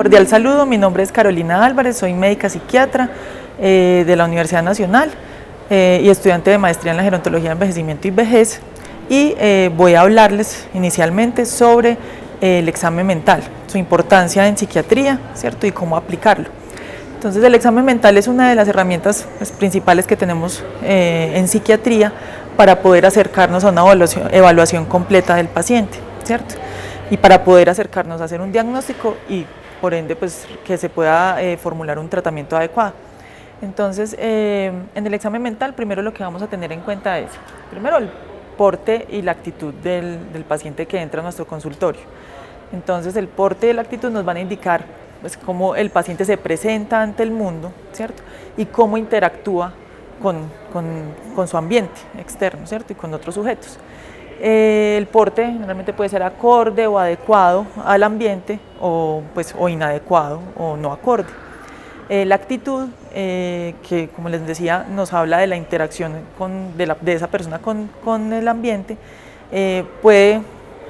Cordial saludo, mi nombre es Carolina Álvarez, soy médica psiquiatra de la Universidad Nacional y estudiante de maestría en la gerontología de envejecimiento y vejez, y voy a hablarles inicialmente sobre el examen mental, su importancia en psiquiatría, ¿cierto? Y cómo aplicarlo. Entonces el examen mental es una de las herramientas principales que tenemos en psiquiatría para poder acercarnos a una evaluación completa del paciente, ¿cierto? Y para poder acercarnos a hacer un diagnóstico y por ende pues que se pueda formular un tratamiento adecuado. Entonces en el examen mental primero lo que vamos a tener en cuenta es primero el porte y la actitud del paciente que entra a nuestro consultorio. Entonces el porte y la actitud nos van a indicar pues cómo el paciente se presenta ante el mundo, ¿cierto? Y cómo interactúa con su ambiente externo, ¿cierto? Y con otros sujetos. El porte generalmente puede ser acorde o adecuado al ambiente o inadecuado o no acorde. La actitud, que como les decía, nos habla de la interacción de esa persona con el ambiente, puede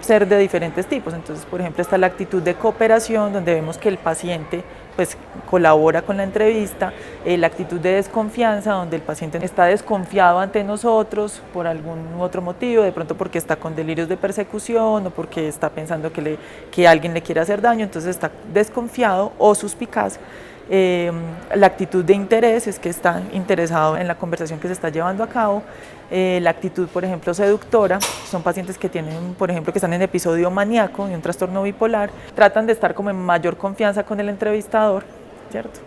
ser de diferentes tipos. Entonces, por ejemplo, está la actitud de cooperación, donde vemos que el paciente pues colabora con la entrevista, la actitud de desconfianza, donde el paciente está desconfiado ante nosotros por algún otro motivo, de pronto porque está con delirios de persecución o porque está pensando que alguien le quiere hacer daño, entonces está desconfiado o suspicaz. La actitud de interés es que está interesado en la conversación que se está llevando a cabo. La actitud, por ejemplo, seductora, son pacientes que tienen, por ejemplo, que están en episodio maníaco y un trastorno bipolar, tratan de estar como en mayor confianza con el entrevistador, ¿cierto?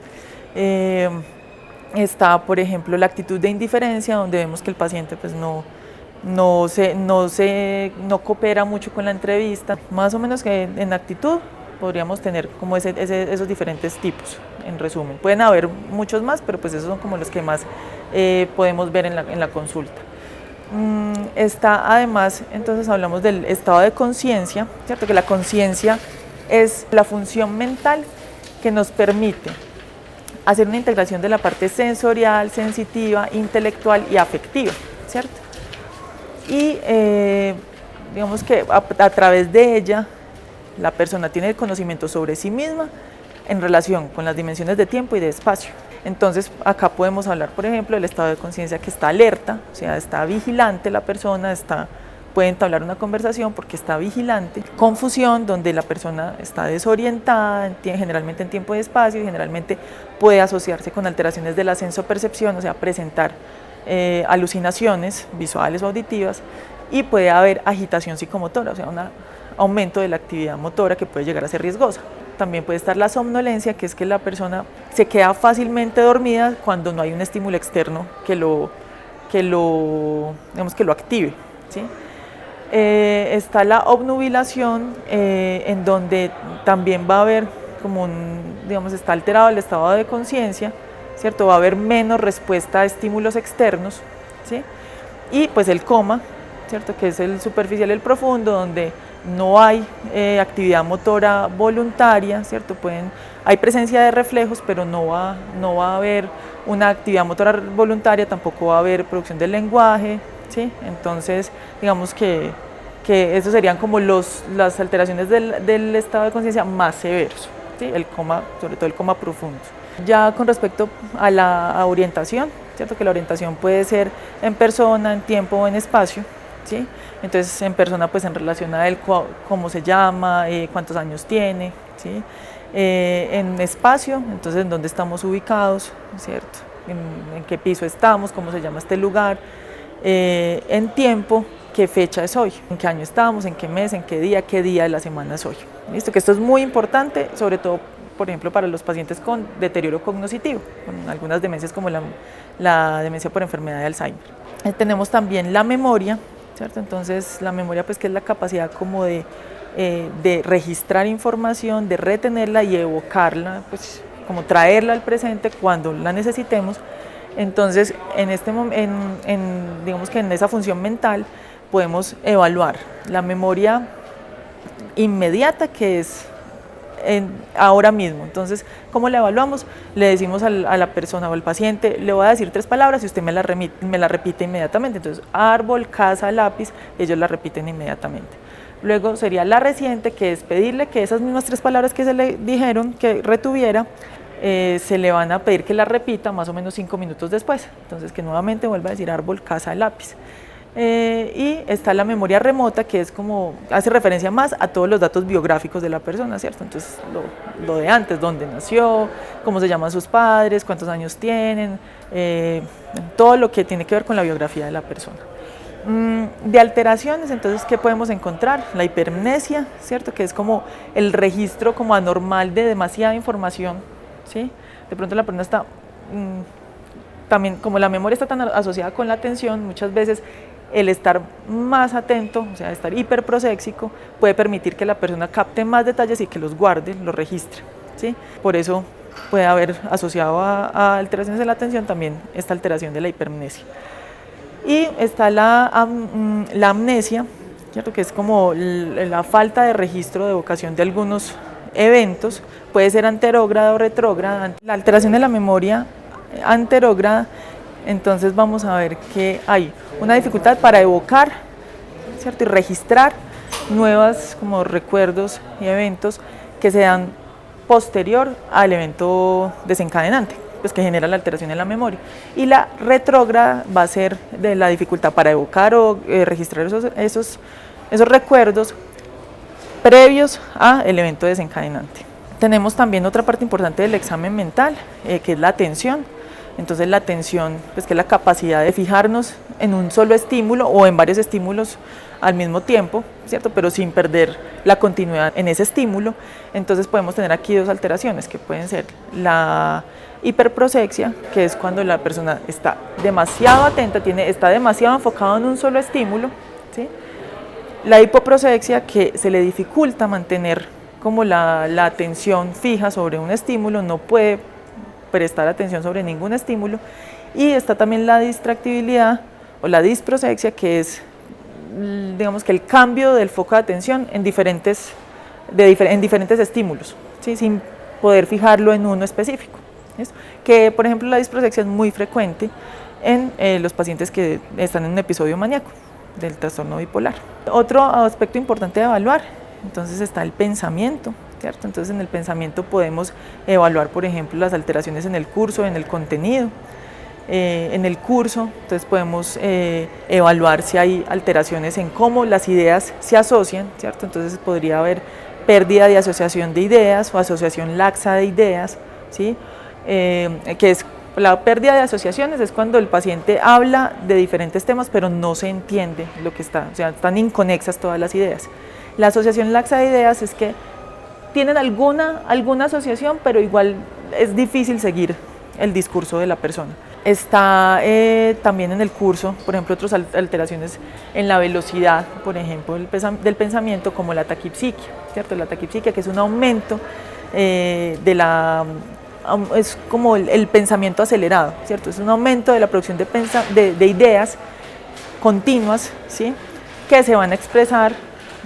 Está, por ejemplo, la actitud de indiferencia, donde vemos que el paciente pues no coopera mucho con la entrevista. Más o menos que en actitud podríamos tener como esos diferentes tipos, en resumen. Pueden haber muchos más, pero pues esos son como los que más podemos ver en la consulta. Está además, entonces hablamos del estado de conciencia, ¿cierto? Que la conciencia es la función mental que nos permite hacer una integración de la parte sensorial, sensitiva, intelectual y afectiva, ¿cierto? Y digamos que a través de ella la persona tiene el conocimiento sobre sí misma en relación con las dimensiones de tiempo y de espacio. Entonces acá podemos hablar, por ejemplo, del estado de conciencia que está alerta, o sea, está vigilante la persona, puede entablar una conversación porque está vigilante. Confusión, donde la persona está desorientada, generalmente en tiempo y espacio, y generalmente puede asociarse con alteraciones de la sensopercepción, o sea, presentar alucinaciones visuales o auditivas, y puede haber agitación psicomotora, o sea, un aumento de la actividad motora que puede llegar a ser riesgosa. También puede estar la somnolencia, que es que la persona se queda fácilmente dormida cuando no hay un estímulo externo que lo active, ¿sí? Está la obnubilación, en donde también va a haber está alterado el estado de conciencia, ¿cierto? Va a haber menos respuesta a estímulos externos, ¿sí? Y pues el coma, ¿cierto? Que es el superficial y el profundo, donde no hay actividad motora voluntaria, ¿cierto? Hay presencia de reflejos, pero no va a haber una actividad motora voluntaria, tampoco va a haber producción del lenguaje, ¿sí? Entonces, digamos que esos serían como las alteraciones del estado de conciencia más severos, ¿sí? El coma, sobre todo el coma profundo. Ya con respecto a la orientación, ¿cierto? Que la orientación puede ser en persona, en tiempo o en espacio, ¿sí? Entonces en persona pues en relación a él, cómo se llama, cuántos años tiene, ¿sí? En espacio, entonces en dónde estamos ubicados, ¿cierto? En qué piso estamos, cómo se llama este lugar. En tiempo, qué fecha es hoy, en qué año estamos, en qué mes, en qué día de la semana es hoy. ¿Listo? Que esto es muy importante, sobre todo por ejemplo para los pacientes con deterioro cognitivo, con algunas demencias como la demencia por enfermedad de Alzheimer. Tenemos también la memoria, ¿cierto? Entonces la memoria pues que es la capacidad como de registrar información, de retenerla y evocarla, pues como traerla al presente cuando la necesitemos. Entonces digamos que en esa función mental podemos evaluar la memoria inmediata, que es ahora mismo. Entonces, ¿cómo la evaluamos? Le decimos a la persona o al paciente, le voy a decir 3 palabras y usted me la repite inmediatamente. Entonces, árbol, casa, lápiz, ellos la repiten inmediatamente. Luego sería la reciente, que es pedirle que esas mismas 3 palabras que se le dijeron que retuviera, se le van a pedir que la repita más o menos 5 minutos después. Entonces que nuevamente vuelva a decir árbol, casa, lápiz. Y está la memoria remota, que es como, hace referencia más a todos los datos biográficos de la persona, ¿cierto? Entonces lo de antes, dónde nació, cómo se llaman sus padres, cuántos años tienen, todo lo que tiene que ver con la biografía de la persona. De alteraciones, entonces, ¿qué podemos encontrar? La hipermnesia, ¿cierto? Que es como el registro como anormal de demasiada información, ¿sí? De pronto la persona está, también como la memoria está tan asociada con la atención, muchas veces el estar más atento, o sea, estar hiperproséxico, puede permitir que la persona capte más detalles y que los guarde, los registre, ¿sí? Por eso puede haber asociado a alteraciones de la atención también esta alteración de la hipermnesia. Y está la amnesia, ¿cierto? Que es como la falta de registro de evocación de algunos eventos, puede ser anterógrada o retrógrada. La alteración de la memoria anterógrada, entonces vamos a ver que hay una dificultad para evocar, ¿cierto? Y registrar nuevos como recuerdos y eventos que se dan posterior al evento desencadenante, pues que genera la alteración en la memoria. Y la retrógrada va a ser de la dificultad para evocar o registrar esos recuerdos previos al evento desencadenante. Tenemos también otra parte importante del examen mental, que es la atención. Entonces la atención, pues que es la capacidad de fijarnos en un solo estímulo o en varios estímulos al mismo tiempo, ¿cierto? Pero sin perder la continuidad en ese estímulo. Entonces podemos tener aquí 2 alteraciones, que pueden ser la hiperprosexia, que es cuando la persona está demasiado atenta, está demasiado enfocado en un solo estímulo, ¿sí? La hipoprosexia, que se le dificulta mantener como la atención fija sobre un estímulo, no puede prestar atención sobre ningún estímulo. Y está también la distractibilidad o la disprosexia, que es, digamos, que el cambio del foco de atención en diferentes estímulos, ¿sí? Sin poder fijarlo en uno específico, ¿sí? Que por ejemplo la disprosexia es muy frecuente en los pacientes que están en un episodio maníaco del trastorno bipolar. Otro aspecto importante de evaluar, entonces, está el pensamiento, ¿cierto? Entonces en el pensamiento podemos evaluar, por ejemplo, las alteraciones en el curso, en el contenido. En el curso, entonces podemos evaluar si hay alteraciones en cómo las ideas se asocian, ¿cierto? Entonces podría haber pérdida de asociación de ideas o asociación laxa de ideas, ¿sí? Que es la pérdida de asociaciones, es cuando el paciente habla de diferentes temas pero no se entiende lo que está, o sea, están inconexas todas las ideas. La asociación laxa de ideas es que tienen alguna asociación, pero igual es difícil seguir el discurso de la persona. Está también en el curso, por ejemplo, otras alteraciones en la velocidad, por ejemplo, del pensamiento, como la taquipsiquia, ¿cierto? La taquipsiquia, que es un aumento es como el pensamiento acelerado, ¿cierto? Es un aumento de la producción de ideas continuas, ¿sí? Que se van a expresar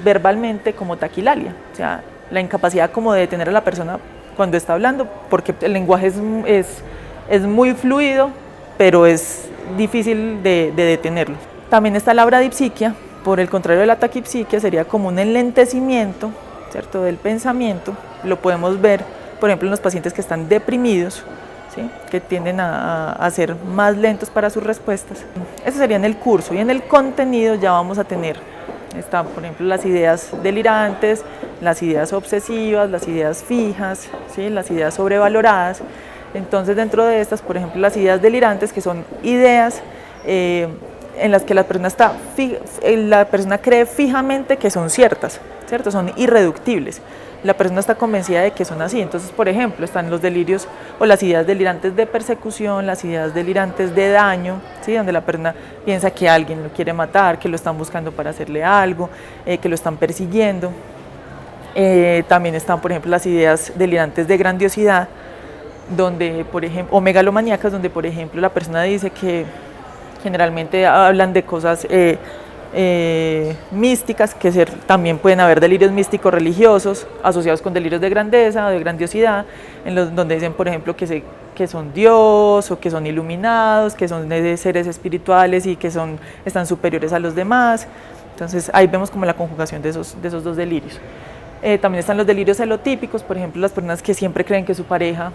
verbalmente como taquilalia, o sea, la incapacidad como de detener a la persona cuando está hablando, porque el lenguaje es muy fluido, pero es difícil de detenerlo. También está la bradipsiquia, por el contrario de la taquipsiquia, sería como un enlentecimiento, ¿cierto?, del pensamiento. Lo podemos ver, por ejemplo, en los pacientes que están deprimidos, ¿sí?, que tienden a ser más lentos para sus respuestas. Eso sería en el curso, y en el contenido ya vamos a tener, están, por ejemplo, las ideas delirantes, las ideas obsesivas, las ideas fijas, ¿sí?, las ideas sobrevaloradas. Entonces, dentro de estas, por ejemplo, las ideas delirantes, que son ideas en las que la persona cree fijamente que son ciertas, ¿cierto? Son irreductibles. La persona está convencida de que son así. Entonces, por ejemplo, están los delirios o las ideas delirantes de persecución, las ideas delirantes de daño, ¿sí?, donde la persona piensa que alguien lo quiere matar, que lo están buscando para hacerle algo, que lo están persiguiendo. También están, por ejemplo, las ideas delirantes de grandiosidad, donde, por ejemplo, o megalomaníacas, donde, por ejemplo, la persona dice que generalmente hablan de cosas místicas, que también pueden haber delirios místicos religiosos asociados con delirios de grandeza o de grandiosidad, donde dicen, por ejemplo, que son Dios, o que son iluminados, que son seres espirituales y que están superiores a los demás. Entonces ahí vemos como la conjugación de esos dos delirios. También están los delirios celotípicos, por ejemplo, las personas que siempre creen que su pareja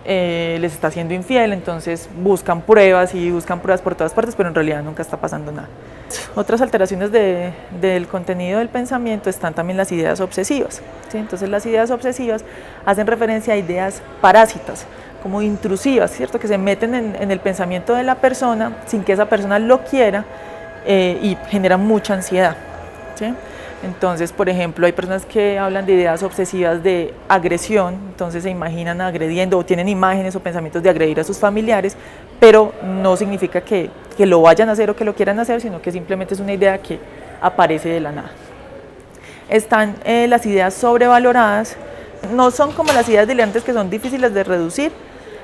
les está siendo infiel, entonces buscan pruebas por todas partes, pero en realidad nunca está pasando nada. Otras alteraciones del contenido del pensamiento están también las ideas obsesivas, ¿sí? Entonces las ideas obsesivas hacen referencia a ideas parásitas, como intrusivas, ¿cierto? Que se meten en el pensamiento de la persona sin que esa persona lo quiera y generan mucha ansiedad, ¿sí? Entonces, por ejemplo, hay personas que hablan de ideas obsesivas de agresión, entonces se imaginan agrediendo o tienen imágenes o pensamientos de agredir a sus familiares, pero no significa que lo vayan a hacer o que lo quieran hacer, sino que simplemente es una idea que aparece de la nada. Están las ideas sobrevaloradas, no son como las ideas delirantes que son difíciles de reducir,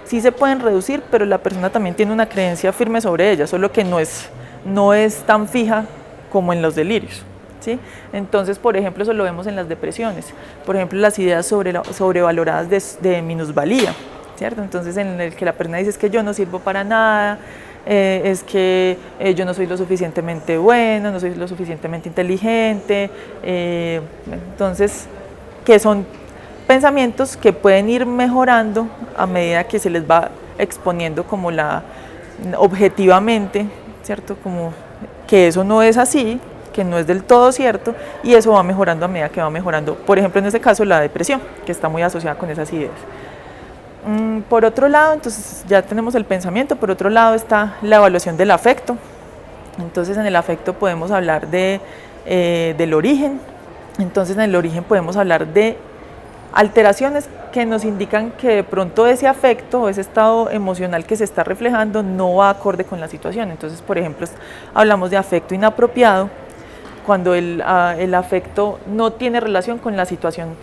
sí se pueden reducir, pero la persona también tiene una creencia firme sobre ellas, solo que no es tan fija como en los delirios. ¿Sí? Entonces, por ejemplo, eso lo vemos en las depresiones, por ejemplo, las ideas sobrevaloradas de minusvalía, ¿cierto? Entonces, en el que la persona dice es que yo no sirvo para nada, es que yo no soy lo suficientemente bueno, no soy lo suficientemente inteligente, entonces, que son pensamientos que pueden ir mejorando a medida que se les va exponiendo como objetivamente, ¿cierto? Como que eso no es así, que no es del todo cierto, y eso va mejorando a medida que va mejorando, por ejemplo, en este caso la depresión, que está muy asociada con esas ideas. Por otro lado, entonces ya tenemos el pensamiento, por otro lado está la evaluación del afecto. Entonces en el afecto podemos hablar del origen, entonces en el origen podemos hablar de alteraciones que nos indican que de pronto ese afecto o ese estado emocional que se está reflejando no va acorde con la situación. Entonces, por ejemplo, hablamos de afecto inapropiado, cuando el afecto no tiene relación con la situación,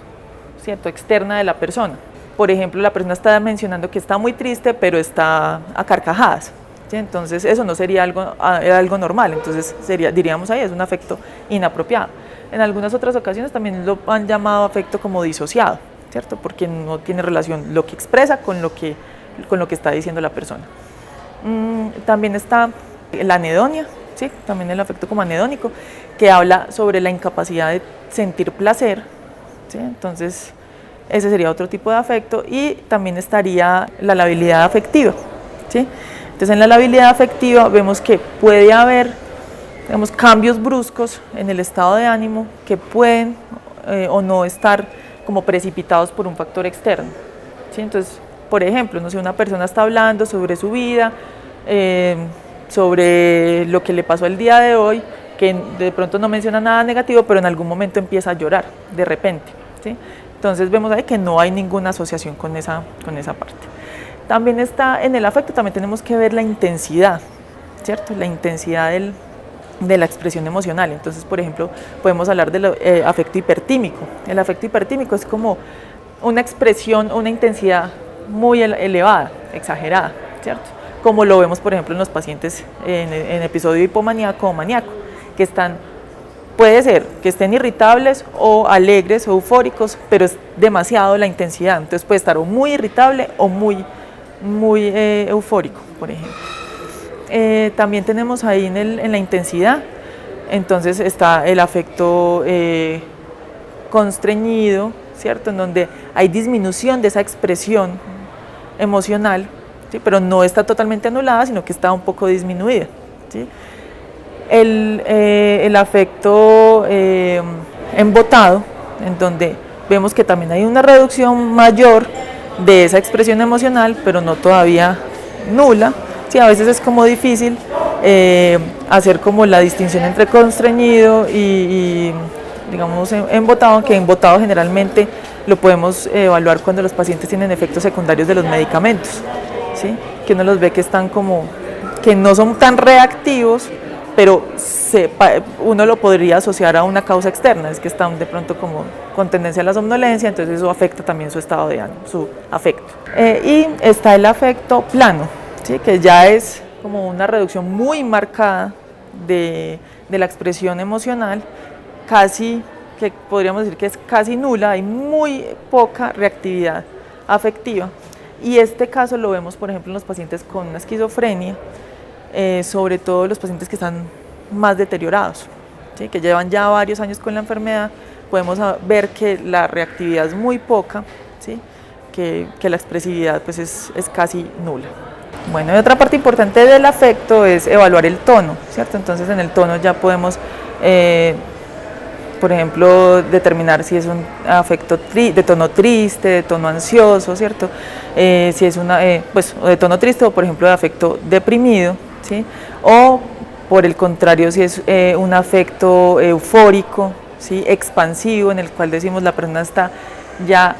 ¿cierto?, externa de la persona. Por ejemplo, la persona está mencionando que está muy triste, pero está a carcajadas, ¿sí? Entonces eso no sería algo normal, entonces diríamos ahí, es un afecto inapropiado. En algunas otras ocasiones también lo han llamado afecto como disociado, ¿cierto?, porque no tiene relación lo que expresa con lo que está diciendo la persona. También está la anedonia, ¿sí?, también el afecto como anedónico, que habla sobre la incapacidad de sentir placer, ¿sí? Entonces ese sería otro tipo de afecto. Y también estaría la labilidad afectiva, ¿sí? Entonces en la labilidad afectiva vemos que puede haber, digamos, cambios bruscos en el estado de ánimo que pueden o no estar como precipitados por un factor externo, ¿sí? Entonces, por ejemplo, no sé, una persona está hablando sobre su vida, sobre lo que le pasó el día de hoy, que de pronto no menciona nada negativo, pero en algún momento empieza a llorar de repente, ¿sí? Entonces vemos ahí que no hay ninguna asociación con esa parte. También está en el afecto, también tenemos que ver la intensidad, ¿cierto? La intensidad de la expresión emocional. Entonces, por ejemplo, podemos hablar del afecto hipertímico. El afecto hipertímico es como una expresión, una intensidad muy elevada, exagerada, ¿cierto? Como lo vemos, por ejemplo, en los pacientes en episodio hipomaníaco o maníaco, que puede ser que estén irritables o alegres o eufóricos, pero es demasiado la intensidad, entonces puede estar o muy irritable o muy eufórico, por ejemplo. También tenemos ahí en la intensidad, entonces está el afecto constreñido, ¿cierto?, en donde hay disminución de esa expresión emocional, ¿sí?, pero no está totalmente anulada, sino que está un poco disminuida, ¿sí? El afecto embotado, en donde vemos que también hay una reducción mayor de esa expresión emocional, pero no todavía nula. Sí, a veces es como difícil hacer como la distinción entre constreñido y digamos embotado, que embotado generalmente lo podemos evaluar cuando los pacientes tienen efectos secundarios de los medicamentos, ¿sí?, que uno los ve que están como, que no son tan reactivos, pero uno lo podría asociar a una causa externa, es que están de pronto como con tendencia a la somnolencia, entonces eso afecta también su estado de ánimo, su afecto. Y está el afecto plano, ¿sí?, que ya es como una reducción muy marcada de la expresión emocional, casi, que podríamos decir que es casi nula, hay muy poca reactividad afectiva. Y este caso lo vemos, por ejemplo, en los pacientes con una esquizofrenia, sobre todo los pacientes que están más deteriorados, ¿sí? Que llevan ya varios años con la enfermedad, podemos ver que la reactividad es muy poca, ¿sí? que la expresividad pues es casi nula. Bueno, y otra parte importante del afecto es evaluar el tono, ¿cierto? Entonces en el tono ya podemos, por ejemplo, determinar si es un afecto de tono triste, de tono ansioso, ¿cierto? Si es pues, de tono triste o, por ejemplo, de afecto deprimido, ¿sí? O, por el contrario, si es un afecto eufórico, ¿sí? Expansivo, en el cual decimos la persona está ya,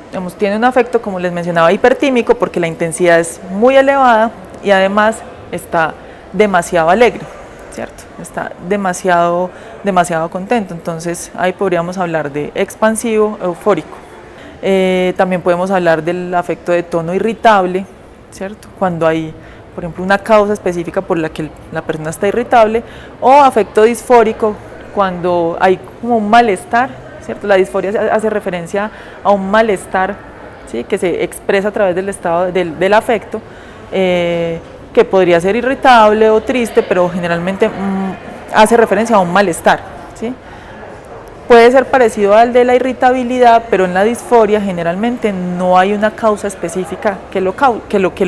digamos, tiene un afecto, como les mencionaba, hipertímico, porque la intensidad es muy elevada y además está demasiado alegre, ¿cierto? Está demasiado contento. Entonces ahí podríamos hablar de expansivo, eufórico. También podemos hablar del afecto de tono irritable, ¿cierto? Cuando hay, por ejemplo, una causa específica por la que la persona está irritable, o afecto disfórico, cuando hay como un malestar, ¿cierto? La disforia hace referencia a un malestar, ¿sí? Que se expresa a través del estado del afecto, que podría ser irritable o triste, pero generalmente hace referencia a un malestar, ¿sí? Puede ser parecido al de la irritabilidad, pero en la disforia generalmente no hay una causa específica que lo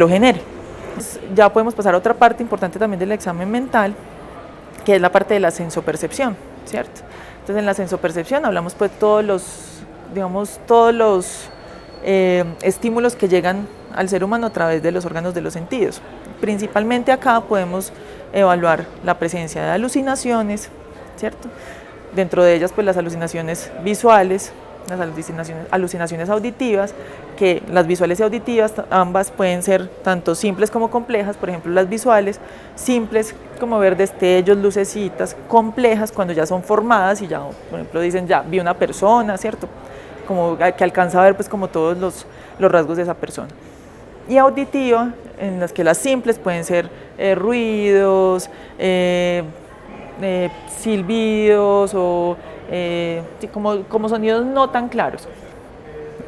genere. Ya podemos pasar a otra parte importante también del examen mental, que es la parte de la sensopercepción, ¿cierto? Entonces en la sensopercepción hablamos pues todos los estímulos que llegan al ser humano a través de los órganos de los sentidos. Principalmente acá podemos evaluar la presencia de alucinaciones, ¿cierto? Dentro de ellas pues las alucinaciones visuales, las alucinaciones auditivas, que las visuales y auditivas ambas pueden ser tanto simples como complejas. Por ejemplo, las visuales simples, como ver destellos, lucecitas; complejas cuando ya son formadas y ya, por ejemplo, dicen ya vi una persona, ¿cierto? Como que alcanza a ver pues como todos los rasgos de esa persona. Y auditiva, en las que las simples pueden ser ruidos, silbidos o como sonidos no tan claros.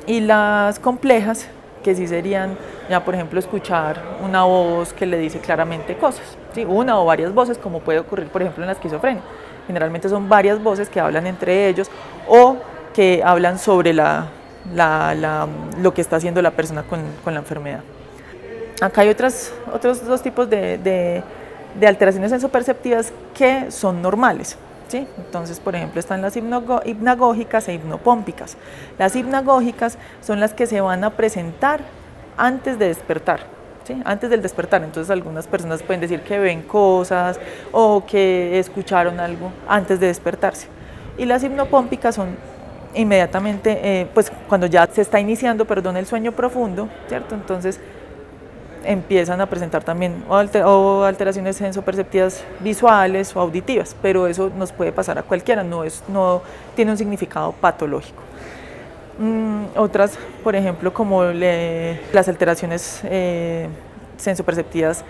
Y las complejas, que sí serían ya, por ejemplo, escuchar una voz que le dice claramente cosas, ¿sí? Una o varias voces, como puede ocurrir, por ejemplo, en la esquizofrenia. Generalmente son varias voces que hablan entre ellos o que hablan sobre lo que está haciendo la persona con la enfermedad. Acá hay otros dos tipos de alteraciones sensoperceptivas que son normales, ¿sí? Entonces, por ejemplo, están las hipnagógicas e hipnopómpicas. Las hipnagógicas son las que se van a presentar antes de despertar, ¿sí? Antes del despertar. Entonces, algunas personas pueden decir que ven cosas o que escucharon algo antes de despertarse. Y las hipnopómpicas son inmediatamente, pues cuando ya se está iniciando, el sueño profundo, ¿cierto? Entonces empiezan a presentar también o alteraciones sensoperceptivas visuales o auditivas, pero eso nos puede pasar a cualquiera, no tiene un significado patológico. Otras, por ejemplo, como las alteraciones sensoperceptivas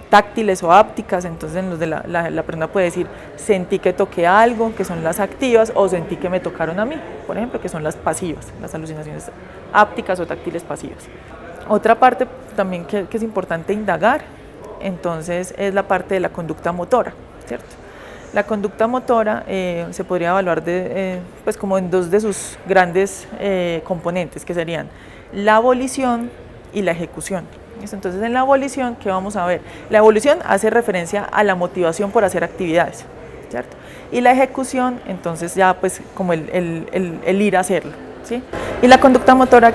táctiles o ápticas. Entonces en los de la persona puede decir sentí que toqué algo, que son las activas, o sentí que me tocaron a mí, por ejemplo, que son las pasivas, las alucinaciones ápticas o táctiles pasivas. Otra parte también que es importante indagar, entonces, es la parte de la conducta motora, ¿cierto? La conducta motora se podría evaluar pues como en dos de sus grandes componentes, que serían la volición y la ejecución. Entonces, en la volición, ¿qué vamos a ver? La volición hace referencia a la motivación por hacer actividades, ¿cierto? Y la ejecución, entonces, ya pues como el ir a hacerlo, ¿sí? Y la conducta motora,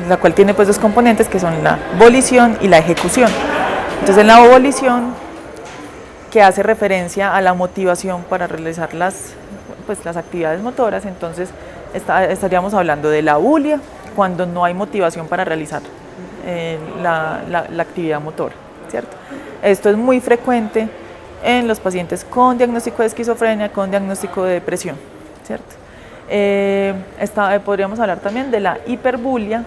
la cual tiene pues dos componentes, que son la volición y la ejecución. Entonces, en la volición, que hace referencia a la motivación para realizar las actividades motoras, entonces estaríamos hablando de la abulia, cuando no hay motivación para realizar la actividad motora, ¿cierto? Esto es muy frecuente en los pacientes con diagnóstico de esquizofrenia, con diagnóstico de depresión, ¿cierto? Podríamos hablar también de la hiperbulia,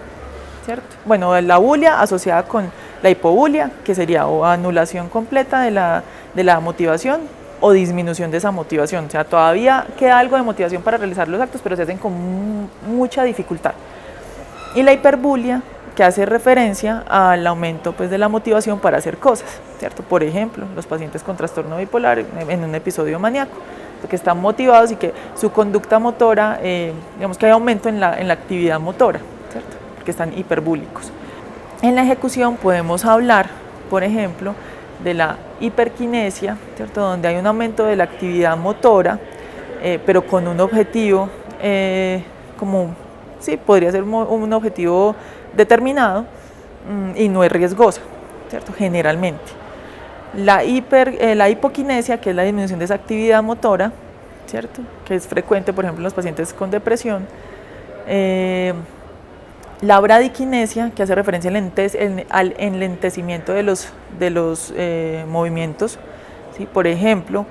¿cierto? Bueno, la bulia asociada con la hipobulia, que sería o anulación completa de la motivación o disminución de esa motivación. O sea, todavía queda algo de motivación para realizar los actos, pero se hacen con mucha dificultad. Y la hiperbulia que hace referencia al aumento pues, de la motivación para hacer cosas, ¿cierto? Por ejemplo, los pacientes con trastorno bipolar en un episodio maníaco, que están motivados y que su conducta motora, digamos que hay aumento en la actividad motora, ¿cierto? Porque están hiperbúlicos. En la ejecución podemos hablar, por ejemplo, de la hiperquinesia, ¿cierto? Donde hay un aumento de la actividad motora, pero con un objetivo sí, podría ser un objetivo determinado y no es riesgosa, ¿cierto? Generalmente. La hipoquinesia, que es la disminución de esa actividad motora, ¿cierto? Que es frecuente, por ejemplo, en los pacientes con depresión. La bradiquinesia, que hace referencia al enlentecimiento de los movimientos, ¿sí? Por ejemplo,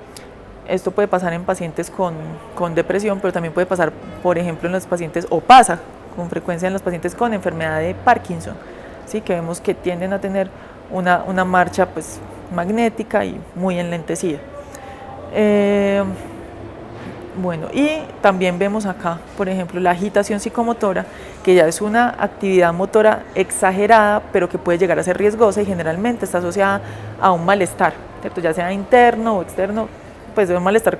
esto puede pasar en pacientes con depresión, pero también puede pasar, por ejemplo, en los pacientes, o pasa con frecuencia en los pacientes con enfermedad de Parkinson, ¿sí? Que vemos que tienden a tener una marcha pues, magnética y muy enlentecida. Bueno, y también vemos acá, por ejemplo, la agitación psicomotora, que ya es una actividad motora exagerada, pero que puede llegar a ser riesgosa y generalmente está asociada a un malestar, ¿cierto? Ya sea interno o externo, pues de un malestar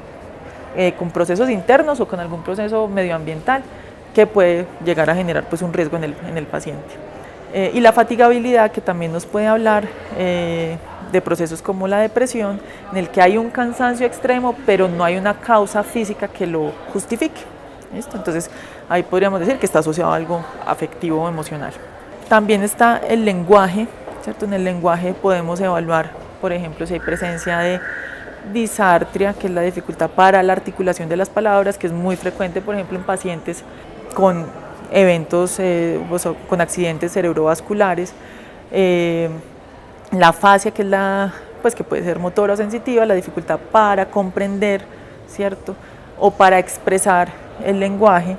con procesos internos o con algún proceso medioambiental que puede llegar a generar pues, un riesgo en el paciente. Y la fatigabilidad, que también nos puede hablar de procesos como la depresión, en el que hay un cansancio extremo, pero no hay una causa física que lo justifique. ¿Listo? Entonces, ahí podríamos decir que está asociado a algo afectivo o emocional. También está el lenguaje, ¿cierto? En el lenguaje podemos evaluar, por ejemplo, si hay presencia de disartria, que es la dificultad para la articulación de las palabras, que es muy frecuente, por ejemplo, en pacientes con eventos, con accidentes cerebrovasculares. La afasia, que es que puede ser motora o sensitiva, la dificultad para comprender, ¿cierto? O para expresar el lenguaje.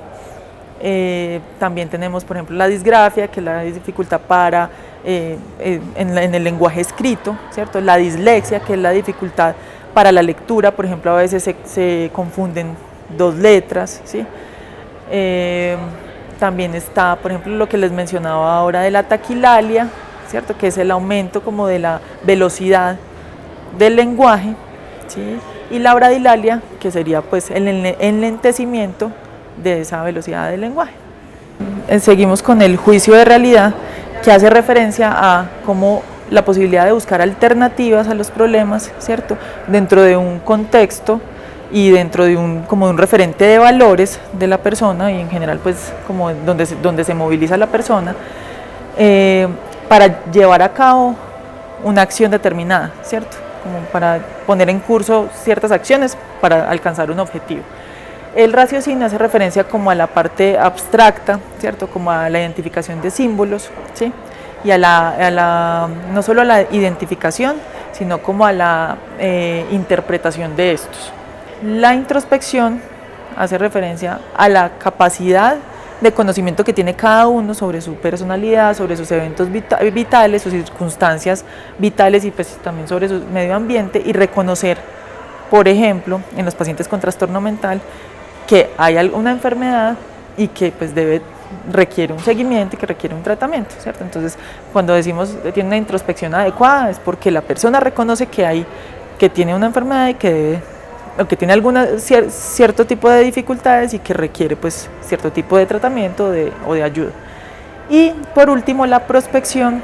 También tenemos, por ejemplo, la disgrafia, que es la dificultad para en el lenguaje escrito, ¿cierto? La dislexia, que es la dificultad para la lectura, por ejemplo, a veces se confunden dos letras, ¿sí? También está, por ejemplo, lo que les mencionaba ahora de la taquilalia, ¿cierto? Que es el aumento como de la velocidad del lenguaje, ¿sí? Y la bradilalia, que sería pues el enlentecimiento de esa velocidad del lenguaje. Seguimos con el juicio de realidad, que hace referencia a cómo la posibilidad de buscar alternativas a los problemas, ¿cierto? Dentro de un contexto y dentro de como un referente de valores de la persona y en general pues como donde se moviliza la persona para llevar a cabo una acción determinada, ¿cierto? Como para poner en curso ciertas acciones para alcanzar un objetivo. El raciocinio hace referencia como a la parte abstracta, ¿cierto? Como a la identificación de símbolos, ¿sí? Y no solo a la identificación, sino como a la interpretación de estos. La introspección hace referencia a la capacidad de conocimiento que tiene cada uno sobre su personalidad, sobre sus eventos vitales, sus circunstancias vitales y pues también sobre su medio ambiente, y reconocer, por ejemplo, en los pacientes con trastorno mental, que hay alguna enfermedad y que pues requiere un seguimiento y que requiere un tratamiento, ¿cierto? Entonces, cuando decimos que tiene una introspección adecuada es porque la persona reconoce que tiene una enfermedad y que tiene cierto tipo de dificultades y que requiere pues cierto tipo de tratamiento o de ayuda. Y por último, la prospección,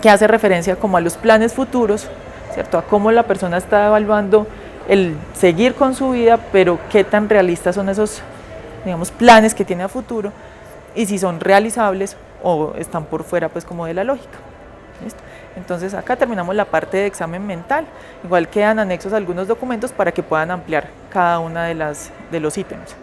que hace referencia como a los planes futuros, ¿cierto? A cómo la persona está evaluando el seguir con su vida, pero qué tan realistas son esos, digamos, planes que tiene a futuro y si son realizables o están por fuera pues como de la lógica. ¿Listo? Entonces acá terminamos la parte de examen mental. Igual quedan anexos algunos documentos para que puedan ampliar cada una de los ítems.